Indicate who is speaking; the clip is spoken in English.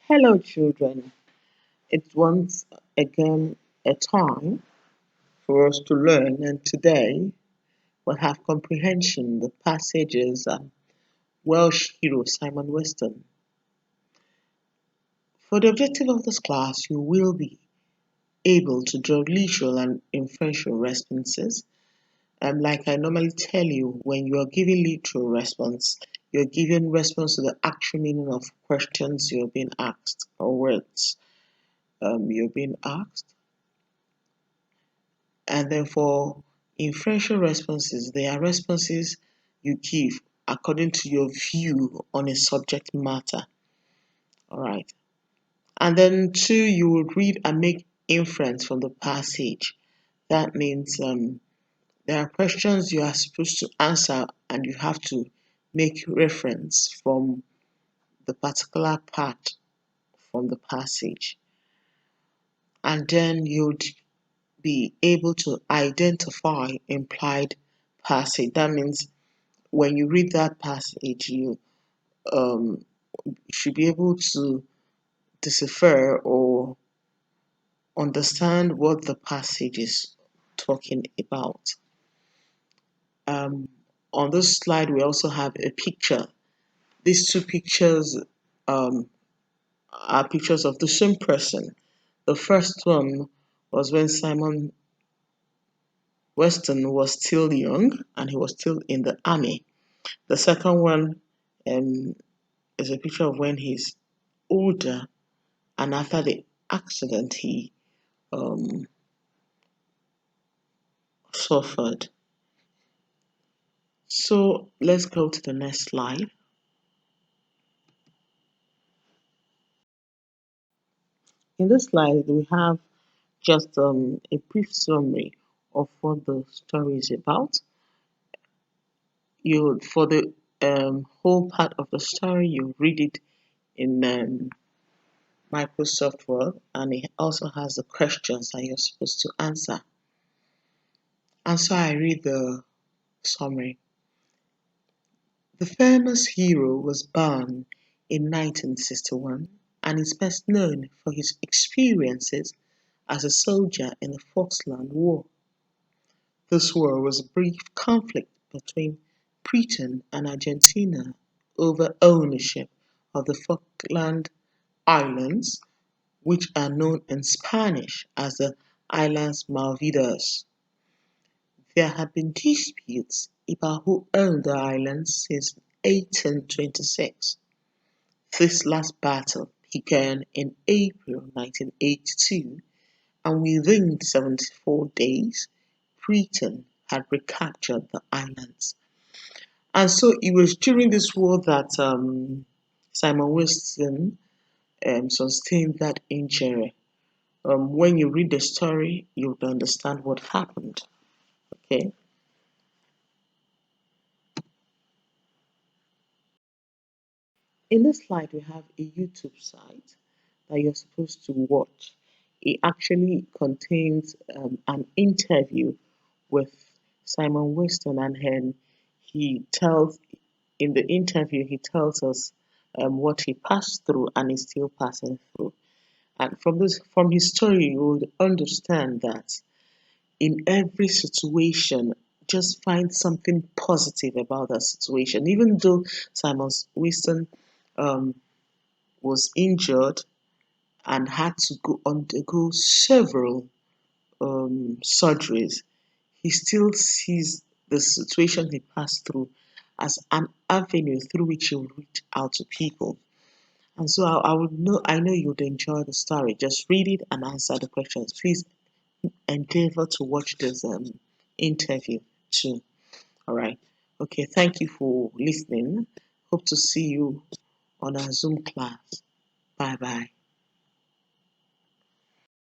Speaker 1: Hello, children. It's once again a time for us to learn, and today we'll have comprehension. The passage is Welsh hero Simon Weston. For the objective of this class, you will be able to draw literal and inferential responses. Like I normally tell you, when you are giving literal response, you're giving response to the actual meaning of questions you're being asked or words you're being asked. And then for inferential responses, they are responses you give according to your view on a subject matter. All right. And then two, you would read and make inference from the passage. That means there are questions you are supposed to answer and you have to make reference from the particular part from the passage. And then you'd be able to identify implied passage. That means when you read that passage, you um, should be able to decipher or understand what the passage is talking about. Um, on this slide, we also have a picture. These two pictures um, are pictures of the same person. The first one was when Simon Weston was still young and he was still in the army. The second one um, is a picture of when he's older and after the accident he um, suffered. So let's go to the next slide. In this slide, we have just a brief summary of what the story is about. You for the whole part of the story, you read it in Microsoft Word, and it also has the questions that you're supposed to answer. And so I read the summary. The famous hero was born in 1961 and is best known for his experiences as a soldier in the Falkland War. This war was a brief conflict between Britain and Argentina over ownership of the Falkland Islands, which are known in Spanish as the Islands Malvinas. There had been disputes about who owned the islands since 1826. This last battle began in April 1982, and within 74 days, Britain had recaptured the islands. And so it was during this war that Simon Weston sustained that injury. When you read the story, you would understand what happened. Okay. In this slide, we have a YouTube site that you're supposed to watch. It actually contains an interview with Simon Weston, and then he tells in the interview he tells us what he passed through and is still passing through. And from his story, you will understand that in every situation, just find something positive about that situation. Even though Simon Weston um, was injured and had to go undergo several surgeries, he still sees the situation he passed through as an avenue through which he will reach out to people. And so I know you would enjoy the story. Just read it and answer the questions. Please endeavor to watch this interview too. All right. Okay. Thank you for listening. Hope to see you on our Zoom class. Bye bye.